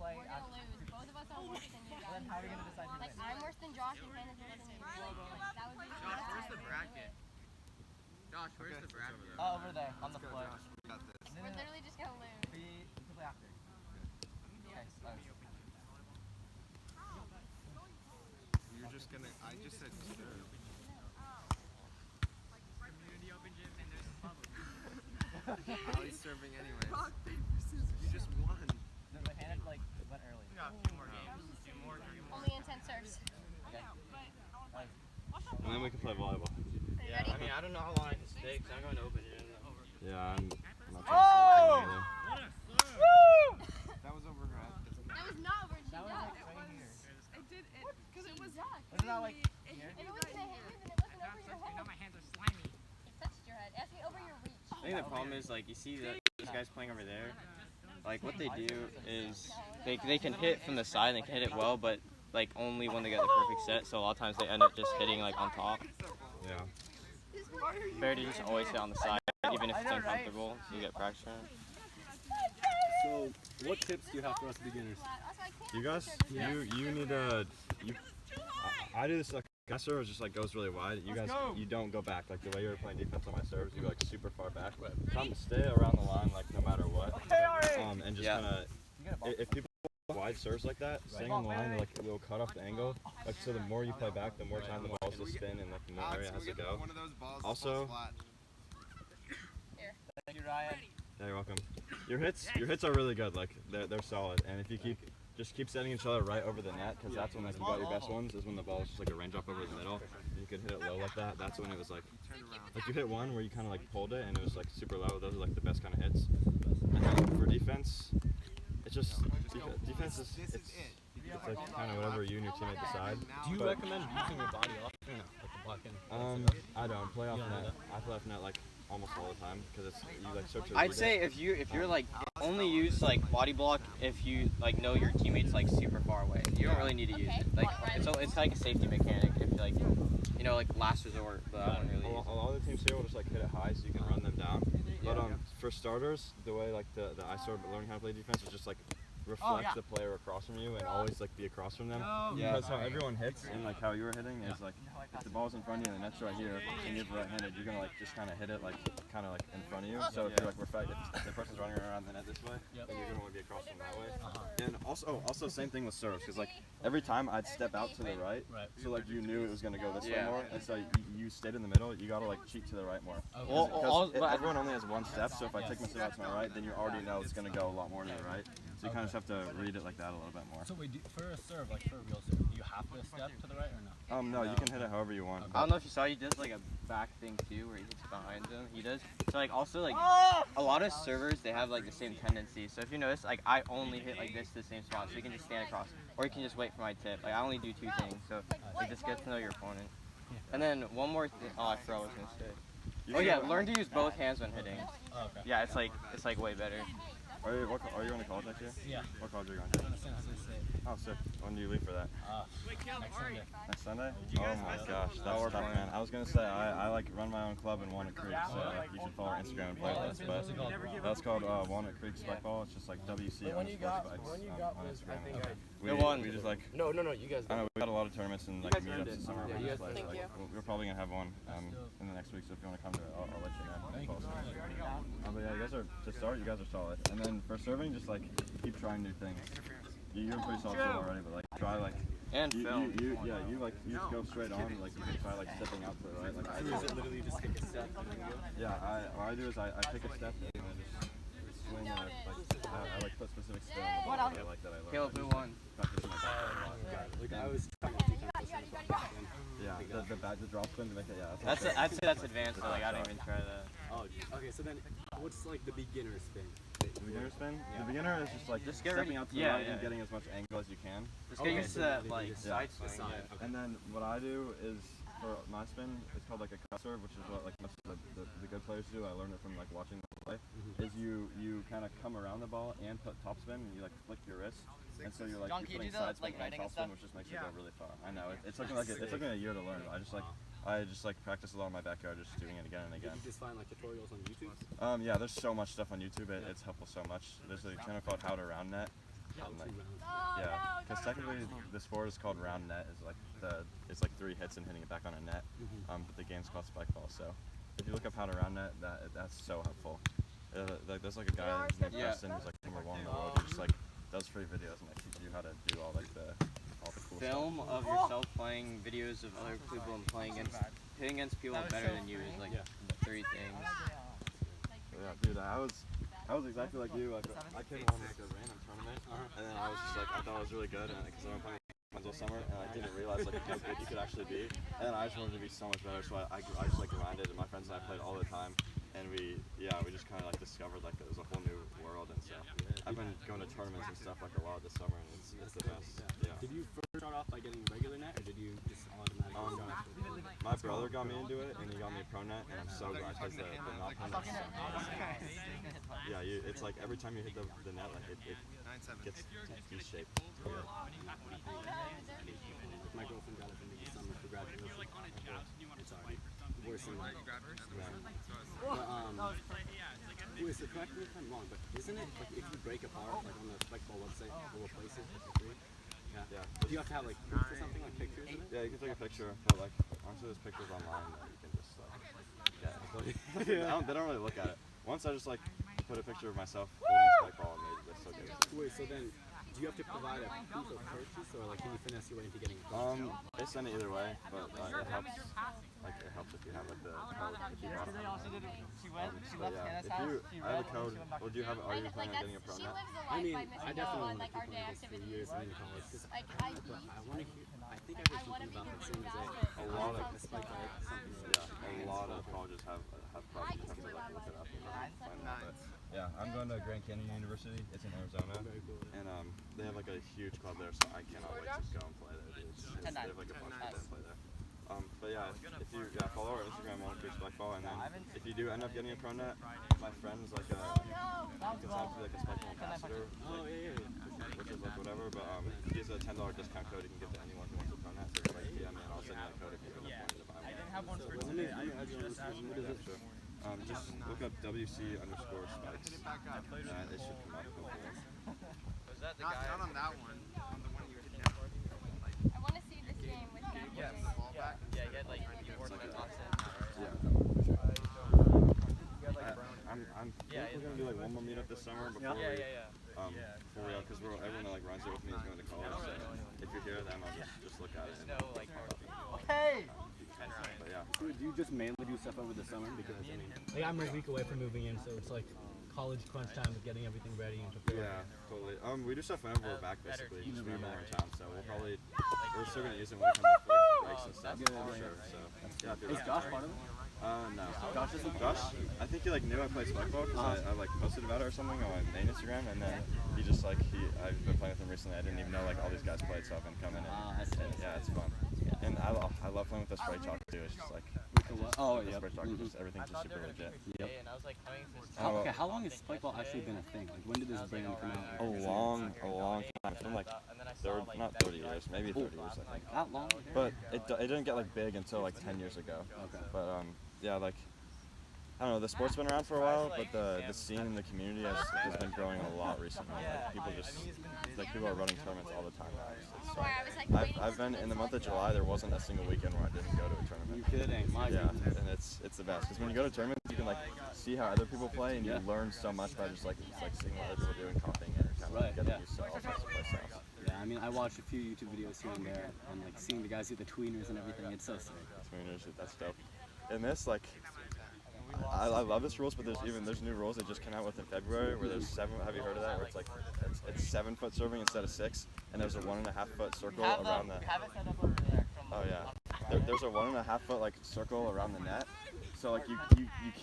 play. We're gonna lose. Both of us are worse than you guys. Then how are we gonna decide who Like wins? I'm worse than Josh and Hannah's worse than you. Like that would be Josh, where's the bracket? Josh, where's the bracket? Oh, over there on the floor. We got this. We're literally just gonna lose. We can play after. Okay, so. You're just gonna. I just said serve. Community open gym and there's a public. Ali's serving anyways. You just won. No, but Hannah like went early. We got a few more games. Two more, 3 more. Only in 10 serves. Okay. And then we can play volleyball. Are you Yeah, ready? I mean, I don't know how long I can stay because I'm going to open gym. Yeah, I'm not Oh! trying to Woo! That was over her head. That was not where she That was ducked. like right here. It did it because it was. Wasn't that like here? If it was gonna hit you, then it wasn't over your head. Now my hands are slimy. It touched your head. It has to be over your reach. I think the problem is, like, you see that these guys playing over there, like, what they do is they can hit from the side and they can hit it well, but, like, only when they get the perfect set, so a lot of times they end up just hitting, like, on top. Yeah. Better to just always hit on the side, even if it's uncomfortable, so you get practice on it. So, what tips do you have for us beginners? You guys, you need to. I do this like my serve just like goes really wide. You guys, you don't go back like the way you were playing defense on my serves. You go like super far back. Come stay around the line like no matter what. And just kind of if people wide serves like that, staying on the line like it will cut off the angle. Like so, the more you play back, the more time the balls will spin and like the more area it has to go. Also, Thank you, Ryan. yeah, you're welcome. Your hits are really good. Like they're solid. And if you just keep setting each other right over the net, because that's when like you got your best ones. Is when the ball is just like a raindrop over the middle. And you could hit it low like that. That's when it was like you hit one where you kind of like pulled it and it was like super low. Those are like the best kind of hits. And then for defense, it's just defense is it's like kind of whatever you and your teammate decide. Do you recommend using your body off or no? Like the block in? I don't play off net. I play off net like almost all the time because it's you like start to. I'd say if you're like only use like body block if you like know your teammates like super far away. You don't really need to use it. Like it's like a safety mechanic if like you know like last resort, but I don't really. A lot of the teams here will just like hit it high so you can run them down. But for starters, the way like the I started learning how to play defense is just like reflect the player across from you and always like be across from them. Because how everyone hits and like how you were hitting is like if the ball's in front of you and the net's right here and you're right-handed, you're gonna like just kind of hit it like kind of like in front of you. So if you're like if the person's running around the net this way, then you're gonna want to be across from that way. And also same thing with serves because like every time I'd step out to the right, so like you knew it was gonna go this way more, and so you stayed in the middle. You gotta like cheat to the right more. Because everyone only has one step, so if I take my step out to my right, then you already know it's gonna go a lot more to the right. So you kind of just have to read it like that a little bit more. So wait, for a serve, like for a real serve, do you have to step to the right or no? No, you can hit it however you want. I don't know if you saw, he does like a back thing too, where he hits behind him. He does. So like also like a lot of servers, they have like the same tendency. So if you notice, like I only hit like this to the same spot, so you can just stand across, or you can just wait for my tip. Like I only do two things, so like just get to know your opponent. And then one more thing. Oh, I forgot what I was gonna say. Oh yeah, learn to use both hands when hitting. Oh, okay. Yeah, it's like way better. Are you going to college next year? Yeah. What college are you going to? I'm gonna San Jose State. Oh, sick. When do you leave for that? Next Sunday. Next Sunday? Oh my gosh, that's tough, man. I was gonna say I like run my own club in Walnut Creek, so like, you should follow our Instagram and play with us. But that's called Walnut Creek Spike Ball. It's just like WC on spikes on Instagram. We just like No, you guys. I don't know. We got a lot of tournaments and like meetups this summer. Yeah, you guys Like, we're probably gonna have one in the next week. So if you want to come to it, I'll let you know. But yeah, you guys are to start. You guys are solid. And then for serving, just like keep trying new things. You're pretty solid already, but like try like. And film. You just go straight on. Like you can try like stepping out to the right. Like I do. Is it literally just take a step and then go? Yeah, what I do is I take a step and I just swing and I like put specific spin on the ball that I like that I learned. Caleb, who won? Practicing my back. Like I was trying to teach myself. Yeah, the drop spin to make it. Yeah, I'd say that's advanced. So like I don't even try that. Oh, okay. So then, what's like the beginner spin? The beginner spin? The beginner is just like Just get stepping ready. out to the right and getting as much angle as you can. Just get used to that like side swing. And then what I do is for my spin, it's called like a cut serve, which is what like most of the good players do. I learned it from like watching them play. Is you kind of come around the ball and put top spin, and you like flick your wrist. And so you're like John, you're can you putting do the, side spin like, and writing top and spin, stuff? which just makes it go really far. I know it took me a year to learn. I just practice a lot in my backyard, just doing it again and again. Did you just find like tutorials on YouTube? Yeah, there's so much stuff on YouTube. It's helpful so much. There's a channel called How to Round Net. Like, Oh, yeah, no, because technically the sport is called round net. It's like 3 hits and hitting it back on a net. But the game's called spike ball. So if you look up how to round net, that's so helpful. There's like a guy named Preston who's like #1 in the world who just like does free videos and like teaches you how to do all the cool Film stuff. of yourself playing videos of other people and hitting against people better than you is like the 3 things. Yeah, dude, I was exactly like you. I came home like a random tournament, and then I was just like, I thought I was really good, and because I've been playing friends all summer, and I didn't realize like how good you could actually be, and then I just wanted to be so much better, so I just like grinded, and my friends and I played all the time, and we just kind of like discovered like there was a whole new world and stuff. I've been going to tournaments and stuff like a lot this summer, and it's the best. Yeah. Did you first start off by getting regular net, or did you just automatically start off with My brother got me into it, and he got me a pro net, and I'm so glad because the not pro net. Yeah, it's like every time you hit the net, like it gets D-shaped. My girlfriend got it for me this summer for graduation. It's already worse than mine. But, wait, so correct me if I'm wrong, but isn't it like if you break apart, like on the spike ball website, it will replace it for free? Yeah. Do you have to have like proof or something, like pictures of it? Yeah, you can take a picture, but like honestly, there's pictures online that you can just get. They don't really look at it. Once I just like put a picture of myself holding a spike ball and they still give it to me. Wait, so then do you have to provide a proof of purchase, or like can you finesse your way into getting it? They send it either way, but it helps. Like it helps if you have like the code. If you bought it. She left Hannah's If house. you, She I have read a code. and she went back Well, do you have? Are you Like planning on getting a pro she net? lives the I life mean, by I missing definitely out on want like to our keep day playing this for activities. years and into college. 'Cause Like I want to hear. I think I heard something about that same day. A lot of a spike ball, something. a lot of colleges have pros. You have to like look it up and find them. But yeah, I'm going to Grand Canyon University. It's in Arizona, and they have like a huge club there, so I cannot wait to go and play there. Dude. They have like a bunch of them play there. But yeah, if you follow our Instagram on Spike Ball, and then if you do end up getting a pro net, my friend's like a like a Spike Ball ambassador, which is like whatever. But he has a $10 discount code you can give to anyone who wants a pro net. So just like DM me, and I'll send you that code if you end up wanting to buy one. I didn't have one for today. I just asked for Yeah, sure. Just look up WC_spikes. It should come up. Hopefully. Was that the guy? Not on that one. On the one you hit down. I want to see this game with them. Yes. Back. Yeah, he had like 4 minutes off set. We're gonna do like one more meetup this summer before we, because everyone that like runs it with me is going to college. So if you're here, then I'll just look at it. And, Hey! but yeah. So do you just mainly do stuff over the summer? Because I mean, like I'm a week away from moving in, so it's like college crunch time with getting everything ready and prepared. Yeah, totally. We do stuff whenever we're back, basically. Just whenever we're in town, so we're still gonna use it when we come back for like, breaks and stuff. For sure. So yeah. Is Josh part of it? No. Josh, I think he like knew I played spike ball because I like posted about it or something on my main Instagram, and then he just like I've been playing with him recently. I didn't even know like all these guys played, so I've been coming in. And yeah, it's fun. And I love playing with the spray chalk too. It's just like the spray chalk, just everything's just super legit. Yep. And I was like coming to Okay, how long has spike ball actually been a thing? Like when did this brand come out? A long time. From like not 30 years, maybe 30 years I think. That long? But it didn't get like big until like 10 years ago. Okay. But yeah, like I don't know, the sport's been around for a while, but the scene in the community has been growing a lot recently. Like people are running tournaments all the time now. I've been in the month of July. There wasn't a single weekend where I didn't go to a tournament. You kidding? Yeah, and it's the best because when you go to tournaments, you can like see how other people play, and you learn so much by just like seeing what other people do and copying it, and kind of getting used to all types of play styles. Yeah, I mean, I watched a few YouTube videos here and there, and like seeing the guys do the tweeners and everything, it's so sick. Tweeners, that's dope. And this, like, I love this rules, but there's new rules they just came out with in February where there's 7. Have you heard of that? Where it's like it's 7 foot serving instead of 6, and there's a 1.5 foot circle around the. Have it set up over there. Oh yeah, there's a 1.5 foot like circle around the net. So like you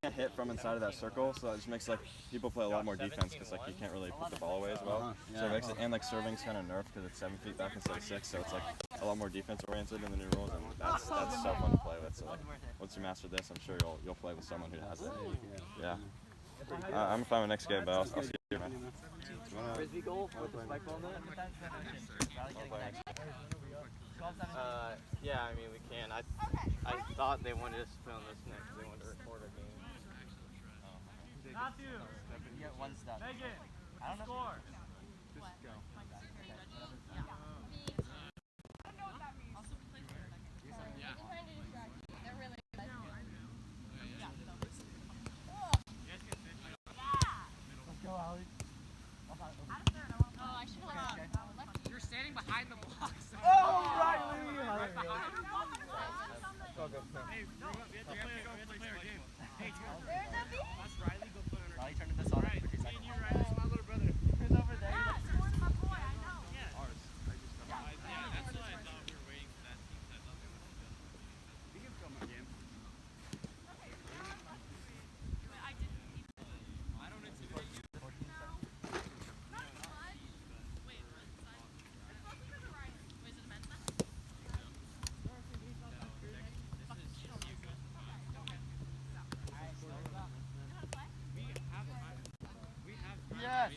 can't hit from inside of that circle, so that just makes like people play a lot more defense because like you can't really put the ball away as well. So it makes it, and like serving's kind of nerfed because it's 7 feet back instead of 6, so it's like a lot more defense oriented in the new rules, and that's so fun to play with. So like once you master this, I'm sure you'll play with someone who has it. Yeah. I'm fine with next game, but I'll see you, man. Frisbee goal with the spike ball net? Yeah, I mean we can. I thought they wanted us to play on this next. They wanted to record a game. You get 1 step. I don't know. Score. behind the blocks. Oh, Riley! Right behind. Go, go, go. Hey, bro, we have to play our game. Hey, There's a bee. that's Riley. Go play on our Riley, turn into Sonic Right, for 2 me seconds. and you, Riley, it's my little brother. Who's over there? Yeah, scoring my boy, I know. Yeah. Ours. I just got Yeah, that's what I thought. We were waiting for that team to have nothing to do. We can film a game. I didn't. I don't intimidate you. Yes!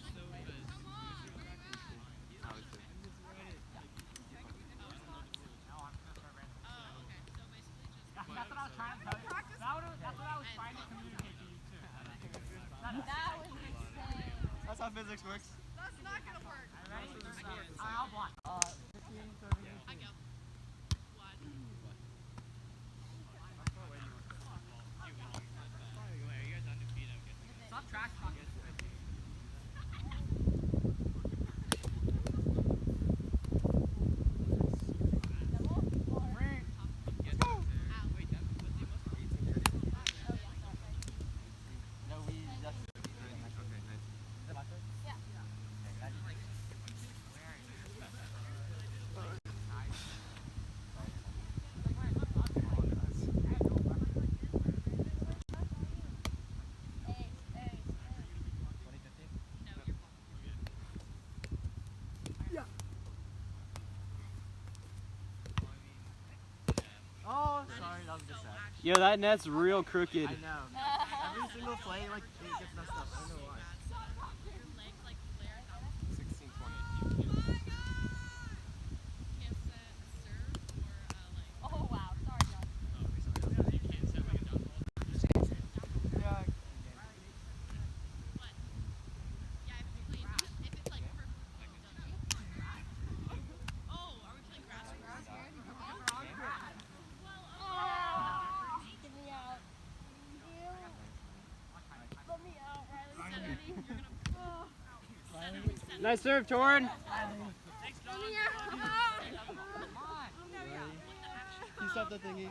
That's what I was trying to tell you. That's what I was trying to communicate to you too. That was insane. That's how physics works. That's not gonna work. I'll block. 15, 30. Stop trash talking. No, we just. Oh, sorry, that was just sad. Yo, that net's real crooked. I know. Every single play, like, it gets messed up. I don't know why. 16, 20. Oh wow, sorry John. Yeah. Get me out. Let me out, Riley. Nice serve, Torin. Let me out. He stopped the thingy.